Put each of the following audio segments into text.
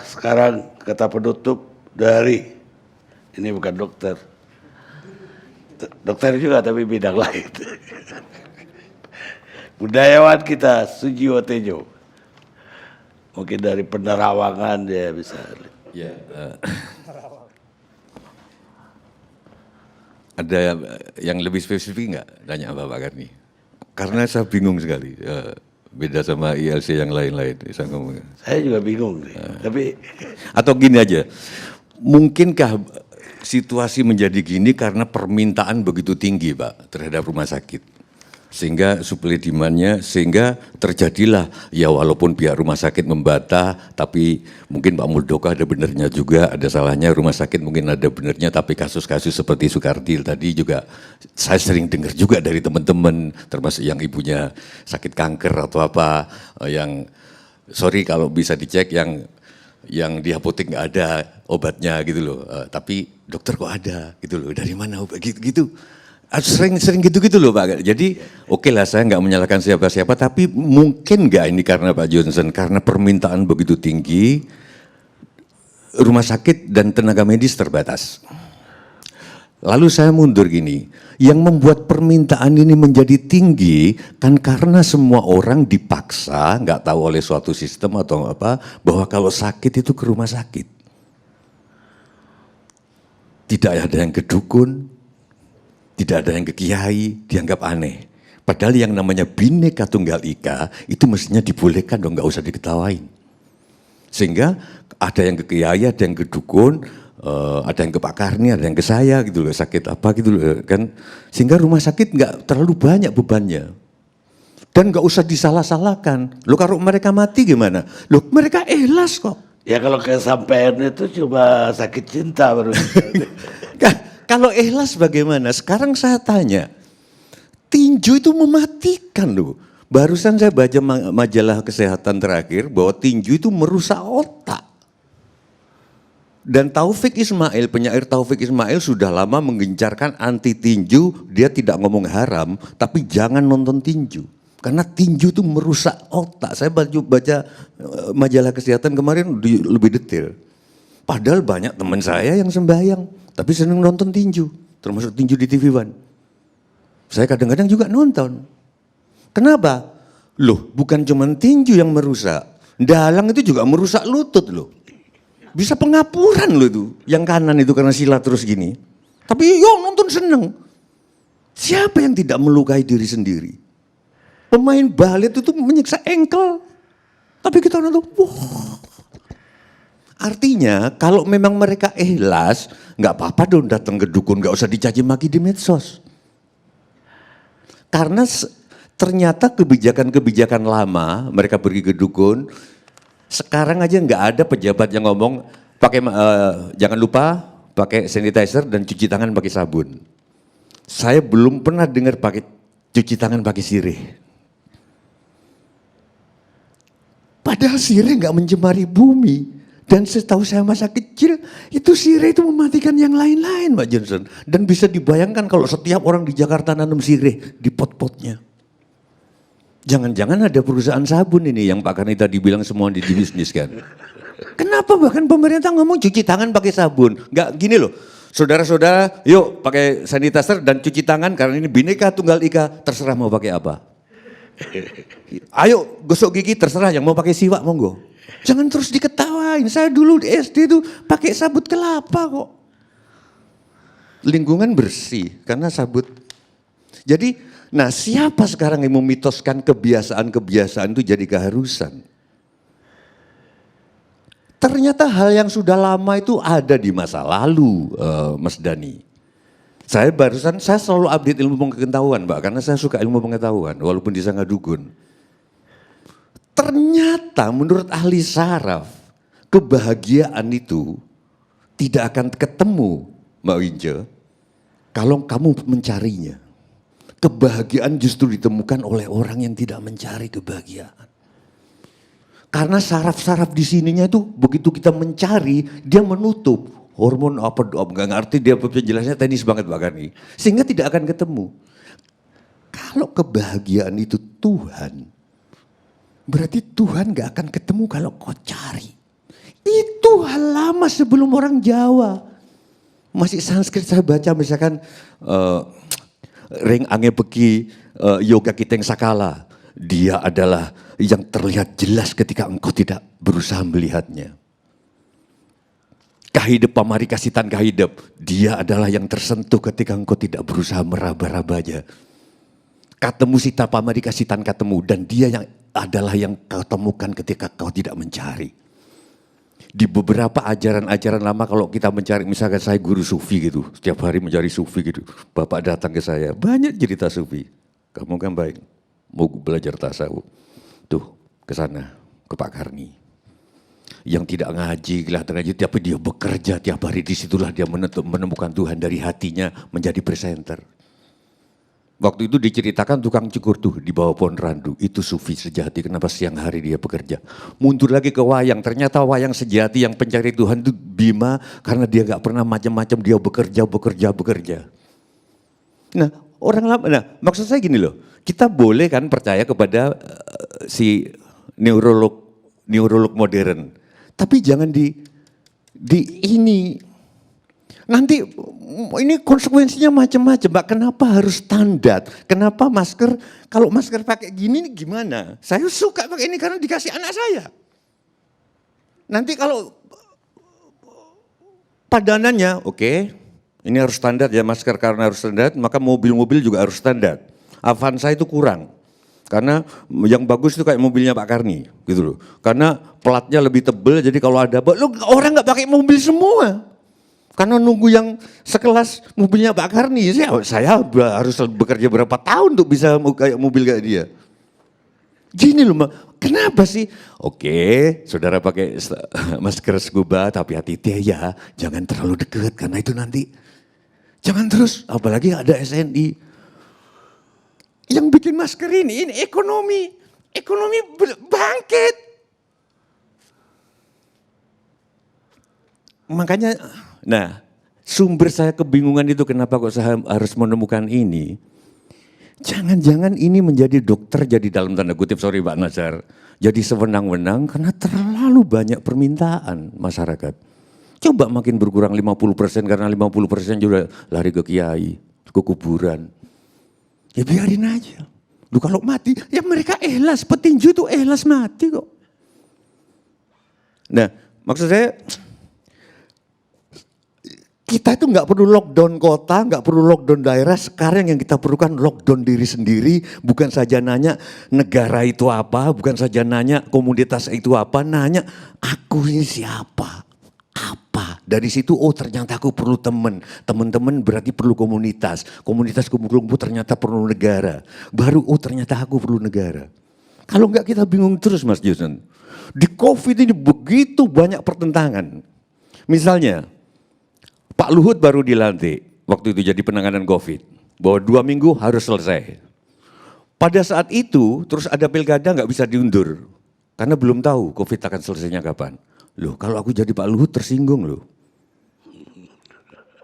Sekarang kata penutup dari, ini bukan dokter, dokter juga tapi bidang lain. Budayawan kita Sujiwo Tejo, mungkin dari penerawangan dia bisa. Ya, ada yang lebih spesifik nggak tanya Bapak Karni? Karena saya bingung sekali, beda sama ILC yang lain-lain. Saya juga bingung nih, tapi atau gini aja, mungkinkah situasi menjadi gini karena permintaan begitu tinggi Pak terhadap rumah sakit? Sehingga supply demand-nya, sehingga terjadilah ya walaupun pihak rumah sakit membantah, tapi mungkin Pak Muldoko ada benernya juga, ada salahnya rumah sakit mungkin ada benernya, tapi kasus-kasus seperti Soekardi tadi juga saya sering dengar juga dari teman-teman, termasuk yang ibunya sakit kanker atau apa, yang sorry kalau bisa dicek yang di apotek nggak ada obatnya gitu loh, tapi dokter kok ada gitu loh, dari mana obat gitu. Sering gitu-gitu loh Pak. Jadi oke lah saya nggak menyalahkan siapa-siapa, tapi mungkin nggak ini karena Pak Johnson, karena permintaan begitu tinggi, rumah sakit dan tenaga medis terbatas. Lalu saya mundur gini, yang membuat permintaan ini menjadi tinggi kan karena semua orang dipaksa, nggak tahu oleh suatu sistem atau apa, bahwa kalau sakit itu ke rumah sakit. Tidak ada yang ke dukun, tidak ada yang ke kiai, dianggap aneh. Padahal yang namanya Bhinneka Tunggal Ika itu mestinya dibolehkan dong, nggak usah diketawain. Sehingga ada yang ke kiai, ada yang ke dukun, ada yang ke Pak Karni, ada yang ke saya gitu loh, sakit apa gitu loh kan. Sehingga rumah sakit nggak terlalu banyak bebannya. Dan nggak usah disalah-salahkan. Loh kalau mereka mati gimana? Loh mereka ikhlas kok. ya kalau kesampaian itu cuma sakit cinta baru. Kalau ikhlas bagaimana? Sekarang saya tanya, tinju itu mematikan loh. Barusan saya baca majalah kesehatan terakhir bahwa tinju itu merusak otak. Dan Taufik Ismail, penyair Taufik Ismail sudah lama menggencarkan anti tinju, dia tidak ngomong haram, tapi jangan nonton tinju. Karena tinju itu merusak otak. Saya baca majalah kesehatan kemarin lebih detail. Padahal banyak teman saya yang sembahyang, tapi senang nonton tinju, termasuk tinju di TV One. Saya kadang-kadang juga nonton. Kenapa? Loh, bukan cuma tinju yang merusak, dalang itu juga merusak lutut loh. Bisa pengapuran loh itu, yang kanan itu karena silat terus gini. Tapi yo nonton seneng. Siapa yang tidak melukai diri sendiri? Pemain balet itu menyiksa engkel, tapi kita nonton, wah. Artinya kalau memang mereka ikhlas, nggak apa-apa dong datang ke dukun, nggak usah dicaci maki di medsos. Karena ternyata kebijakan-kebijakan lama mereka pergi ke dukun, sekarang aja nggak ada pejabat yang ngomong pakai jangan lupa pakai sanitizer dan cuci tangan pakai sabun. Saya belum pernah dengar pakai cuci tangan pakai sirih. Padahal sirih nggak mencemari bumi. Dan setahu saya masa kecil, itu sirih itu mematikan yang lain-lain Pak Johnson. Dan bisa dibayangkan kalau setiap orang di Jakarta nanam sirih di pot-potnya. Jangan-jangan ada perusahaan sabun ini yang Pak Karni tadi bilang semua di bisnis kan. Kenapa bahkan pemerintah ngomong cuci tangan pakai sabun? Enggak gini loh, saudara-saudara yuk pakai sanitizer dan cuci tangan karena ini Bhinneka Tunggal Ika, terserah mau pakai apa. Ayo gosok gigi terserah, yang mau pakai siwak monggo. Jangan terus diketawain, saya dulu di SD itu pakai sabut kelapa kok. Lingkungan bersih karena sabut. Jadi, nah siapa sekarang yang memitoskan kebiasaan-kebiasaan itu jadi keharusan? Ternyata hal yang sudah lama itu ada di masa lalu, Mas Dhani. Saya selalu update ilmu pengetahuan Pak, karena saya suka ilmu pengetahuan, walaupun di sana dukun. Ternyata menurut ahli saraf, kebahagiaan itu tidak akan ketemu Mbak Wince, kalau kamu mencarinya. Kebahagiaan justru ditemukan oleh orang yang tidak mencari kebahagiaan. Karena saraf-saraf di sininya itu begitu kita mencari, dia menutup. Hormon apa, nggak ngerti dia penjelasannya teknis banget Pak Karni. Sehingga tidak akan ketemu. Kalau kebahagiaan itu Tuhan, berarti Tuhan gak akan ketemu kalau kau cari. Itu hal lama sebelum orang Jawa. Masih Sanskrit saya baca misalkan Ring Ange Beki Yoga Kiteng Sakala. Dia adalah yang terlihat jelas ketika engkau tidak berusaha melihatnya. Kahidep Pamarikasitan Kahidep. Dia adalah yang tersentuh ketika engkau tidak berusaha meraba-rabanya. Katemu Sita Pamarikasitan Katemu. Dan dia yang adalah yang kau temukan ketika kau tidak mencari. Di beberapa ajaran-ajaran lama kalau kita mencari, misalkan saya guru sufi gitu, setiap hari mencari sufi gitu. Bapak datang ke saya, banyak cerita sufi. Kamu kan baik, mau belajar tasawuf. Tuh, ke sana, ke Pak Karni. Yang tidak ngaji, kelihatan ngaji, tapi dia bekerja tiap hari, disitulah dia menemukan Tuhan dari hatinya menjadi presenter. Waktu itu diceritakan tukang cukur tuh di bawah pohon randu, itu sufi sejati, kenapa siang hari dia bekerja. Mundur lagi ke wayang, ternyata wayang sejati yang pencari Tuhan itu Bima, karena dia gak pernah macam-macam, dia bekerja. Nah orang lama, nah maksud saya gini loh, kita boleh kan percaya kepada si neurolog modern, tapi jangan di ini. Nanti ini konsekuensinya macam-macam, Mbak. Kenapa harus standar? Kenapa masker, kalau masker pakai gini gimana? Saya suka pakai ini karena dikasih anak saya. Nanti kalau padanannya, oke, ini harus standar ya masker karena harus standar, maka mobil-mobil juga harus standar. Avanza itu kurang. Karena yang bagus itu kayak mobilnya Pak Karni gitu loh. Karena platnya lebih tebal, jadi kalau ada, orang nggak pakai mobil semua. Karena nunggu yang sekelas mobilnya Pak Karni, saya harus bekerja berapa tahun untuk bisa kayak mobil kayak dia. Gini loh, kenapa sih? Oke, saudara pakai masker scuba, tapi hati-hati ya, jangan terlalu dekat karena itu nanti. Jangan terus, apalagi ada SNI. Yang bikin masker ini ekonomi bangkit. Makanya, nah sumber saya kebingungan itu kenapa kok saya harus menemukan ini. Jangan-jangan ini menjadi dokter jadi dalam tanda kutip, sorry Pak Nazar, jadi sewenang-wenang karena terlalu banyak permintaan masyarakat. Coba makin berkurang 50% karena 50% juga lari ke kiai, ke kuburan. Ya biarin aja. Lu kalau mati, ya mereka ikhlas, petinju itu ikhlas mati kok. Nah maksud saya, kita itu nggak perlu lockdown kota, nggak perlu lockdown daerah. Sekarang yang kita perlukan lockdown diri sendiri. Bukan saja nanya negara itu apa, bukan saja nanya komunitas itu apa, nanya aku ini siapa, apa. Dari situ, oh ternyata aku perlu teman. Teman-teman berarti perlu komunitas. Komunitas kumpul-kumpul ternyata perlu negara. Baru, oh ternyata aku perlu negara. Kalau nggak kita bingung terus Mas Jason. Di COVID ini begitu banyak pertentangan. Misalnya, Pak Luhut baru dilantik, waktu itu jadi penanganan COVID, bahwa 2 minggu harus selesai. Pada saat itu, terus ada pilkada nggak bisa diundur, karena belum tahu COVID akan selesainya kapan. Loh, kalau aku jadi Pak Luhut tersinggung loh.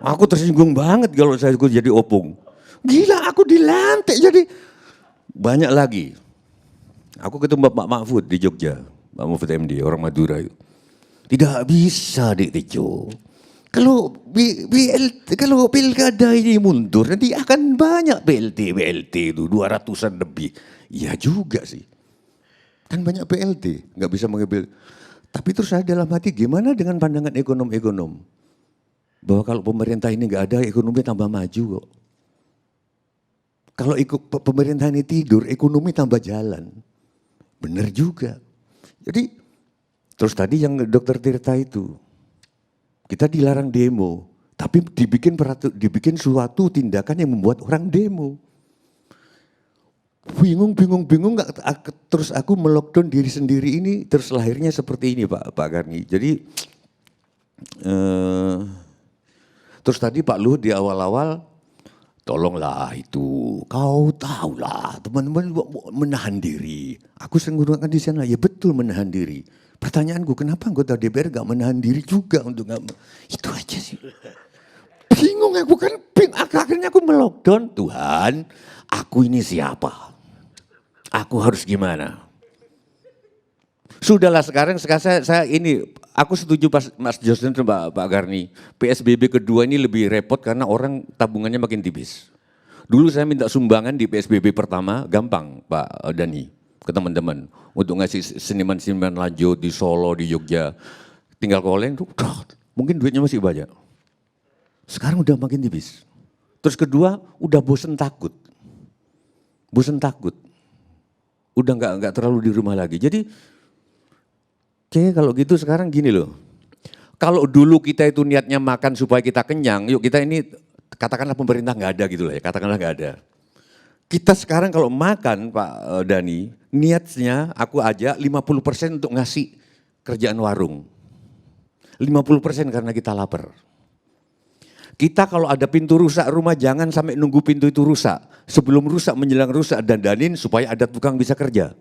Aku tersinggung banget kalau saya jadi opung. Gila, aku dilantik jadi banyak lagi. Aku ketemu Pak Mahfud di Jogja, Pak Mahfud MD, orang Madura itu. Tidak bisa Dik Tejo. Kalau pilkada ini mundur, nanti akan banyak BLT itu 200-an lebih. Iya juga sih. Kan banyak BLT, nggak bisa mengambil. Tapi terus saya dalam hati, gimana dengan pandangan ekonom-ekonom? Bahwa kalau pemerintah ini nggak ada, ekonomi tambah maju kok. Kalau pemerintah ini tidur, ekonomi tambah jalan. Benar juga. Jadi, terus tadi yang Dokter Tirta itu, kita dilarang demo, tapi dibikin suatu tindakan yang membuat orang demo. Bingung, terus aku melockdown diri sendiri ini, terus lahirnya seperti ini Pak Karni. Jadi, terus tadi Pak Luhut di awal-awal, tolonglah itu, kau tahulah teman-teman menahan diri. Aku sering gunakan di sana, ya betul menahan diri. Pertanyaanku, kenapa anggota DPR gak menahan diri juga untuk gak, itu aja sih. Bingung aku kan, akhirnya aku melockdown. Tuhan, aku ini siapa? Aku harus gimana? Sudahlah sekarang saya ini Aku setuju Mas Josden dan Pak Garni. PSBB kedua ini lebih repot karena orang tabungannya makin tipis. Dulu saya minta sumbangan di PSBB pertama, gampang Pak Dani, ke teman-teman. Untuk ngasih seniman-seniman lanjut di Solo, di Jogja. Tinggal calling tuh, mungkin duitnya masih banyak. Sekarang udah makin tipis. Terus kedua, udah bosen takut. Bosen takut. Udah nggak terlalu di rumah lagi. Jadi oke, kalau gitu sekarang gini loh. Kalau dulu kita itu niatnya makan supaya kita kenyang, yuk kita ini katakanlah pemerintah nggak ada gitu lah ya, katakanlah nggak ada. Kita sekarang kalau makan Pak Dani, niatnya aku aja 50% untuk ngasih kerjaan warung. 50% karena kita lapar. Kita kalau ada pintu rusak rumah jangan sampai nunggu pintu itu rusak. Sebelum rusak menjelang rusak dandanin supaya ada tukang bisa kerja.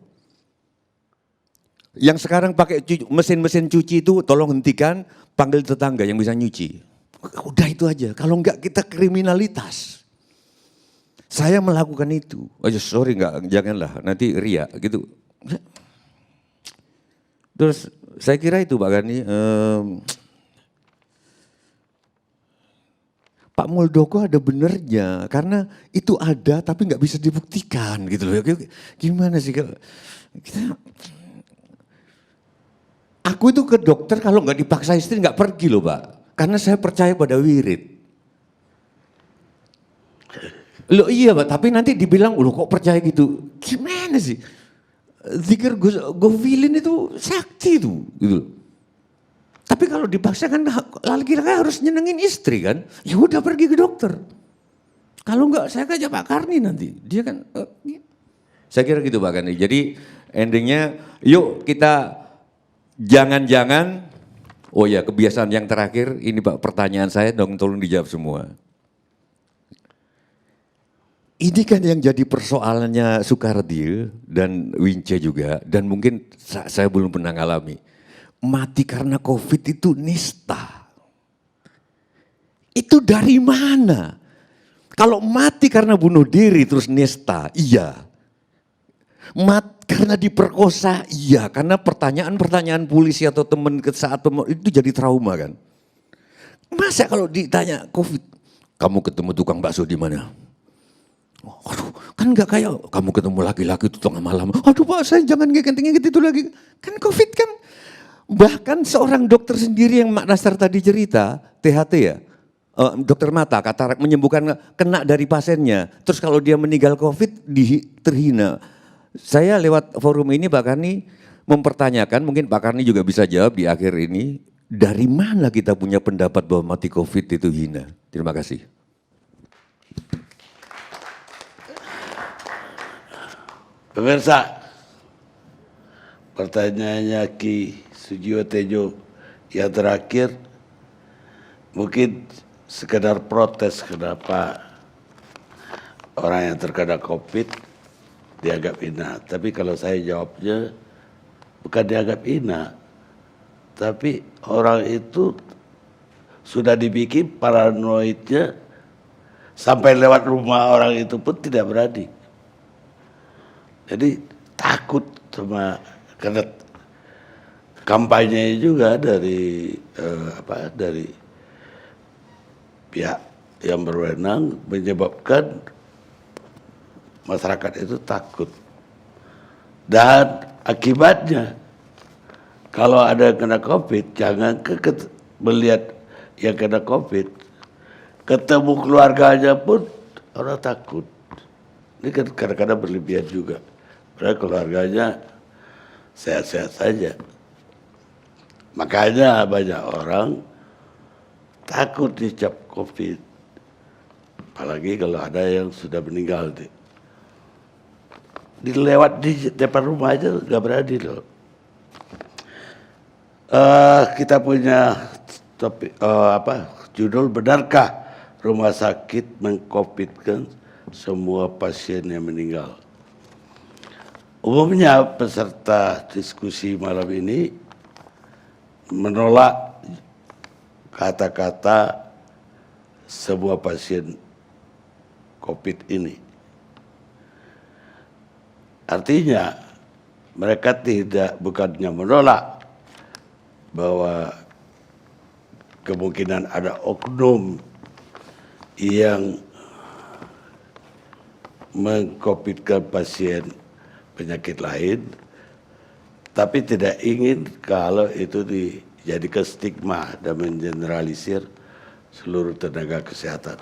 Yang sekarang pakai mesin-mesin cuci itu tolong hentikan, panggil tetangga yang bisa nyuci. Udah itu aja, kalau enggak kita kriminalitas. Saya melakukan itu. Oh sorry enggak, janganlah, nanti ria gitu. Terus saya kira itu Pak Gani, Pak Muldoko ada benernya, karena itu ada tapi nggak bisa dibuktikan gitu loh. Gimana sih kalau kita... Aku itu ke dokter kalau nggak dipaksa istri nggak pergi loh Pak. Karena saya percaya pada wirid. Loh iya Pak, tapi nanti dibilang, loh kok percaya gitu. Gimana sih? Zikir Gofilin itu sakti itu. Gitu. Tapi kalau dipaksa kan laki-laki harus nyenengin istri kan. Ya udah pergi ke dokter. Kalau nggak saya aja Pak Karni nanti. Dia kan, saya kira gitu Pak Karni. Jadi endingnya yuk kita... Jangan-jangan, oh ya kebiasaan yang terakhir, ini Pak pertanyaan saya dong tolong dijawab semua. Ini kan yang jadi persoalannya Soekardi dan Wince juga, dan mungkin saya belum pernah ngalami. Mati karena COVID itu nista. Itu dari mana? Kalau mati karena bunuh diri terus nista, iya. Karena diperkosa, iya. Karena pertanyaan-pertanyaan polisi atau teman saat itu jadi trauma kan. Masa kalau ditanya COVID, kamu ketemu tukang bakso di mana? Aduh, kan nggak kayak kamu ketemu laki-laki itu tengah malam. Aduh Pak, saya jangan ngegit itu lagi. Kan COVID kan. Bahkan seorang dokter sendiri yang Mak Nastar tadi cerita, THT ya, dokter mata, katarak menyembuhkan kena dari pasiennya. Terus kalau dia meninggal COVID, terhina. Saya lewat forum ini Pak Karni mempertanyakan, mungkin Pak Karni juga bisa jawab di akhir ini, dari mana kita punya pendapat bahwa mati COVID itu hina? Terima kasih. Pemirsa, pertanyaannya Ki Sujiwo Tejo yang terakhir, mungkin sekedar protes kenapa orang yang terkena COVID dianggap hina. Tapi kalau saya jawabnya bukan dianggap hina, tapi orang itu sudah dibikin paranoidnya sampai lewat rumah orang itu pun tidak berani. Jadi takut sama, karena kampanye juga dari dari pihak yang berwenang menyebabkan masyarakat itu takut. Dan akibatnya kalau ada yang kena COVID, jangan melihat yang kena COVID, ketemu keluarganya pun orang takut. Ini kan kadang-kadang berlebihan juga. Padahal keluarganya sehat-sehat saja. Makanya banyak orang takut dicap COVID. Apalagi kalau ada yang sudah meninggal. Dilewat di depan rumah aja nggak berani loh. Kita punya topik judul, benarkah rumah sakit mengcovidkan semua pasien yang meninggal? Umumnya peserta diskusi malam ini menolak kata-kata semua pasien COVID ini. Artinya mereka bukannya menolak, bahwa kemungkinan ada oknum yang mengkopitkan pasien penyakit lain, tapi tidak ingin kalau itu dijadikan stigma dan mengeneralisir seluruh tenaga kesehatan.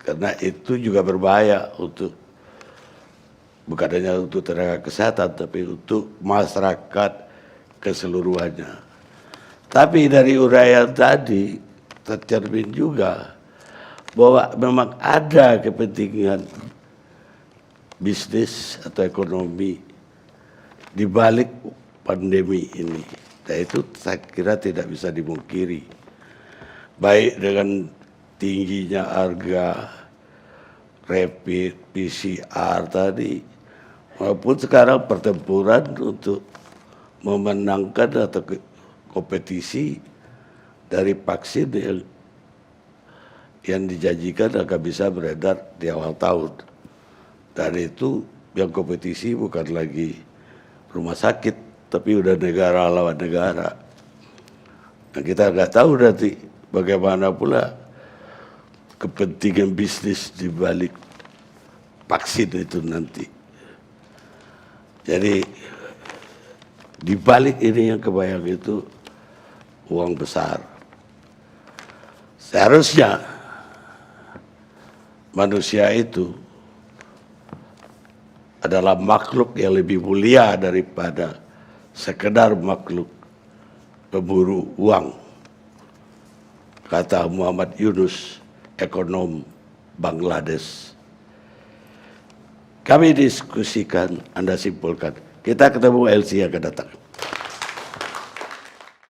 Karena itu juga berbahaya untuk, bukan hanya untuk tenaga kesehatan, tapi untuk masyarakat keseluruhannya. Tapi dari uraian tadi tercermin juga bahwa memang ada kepentingan bisnis atau ekonomi di balik pandemi ini. Dan itu saya kira tidak bisa dimungkiri. Baik dengan tingginya harga rapid PCR tadi, maupun sekarang pertempuran untuk memenangkan atau kompetisi dari vaksin yang dijanjikan akan bisa beredar di awal tahun. Dan itu yang kompetisi bukan lagi rumah sakit, tapi udah negara lawan negara. Nah, kita nggak tahu nanti bagaimana pula kepentingan bisnis di balik vaksin itu nanti. Jadi di balik ini yang kebayang itu uang besar. Seharusnya manusia itu adalah makhluk yang lebih mulia daripada sekedar makhluk pemburu uang, kata Muhammad Yunus, ekonom Bangladesh. Kami diskusikan, Anda simpulkan. Kita ketemu LC yang akan datang.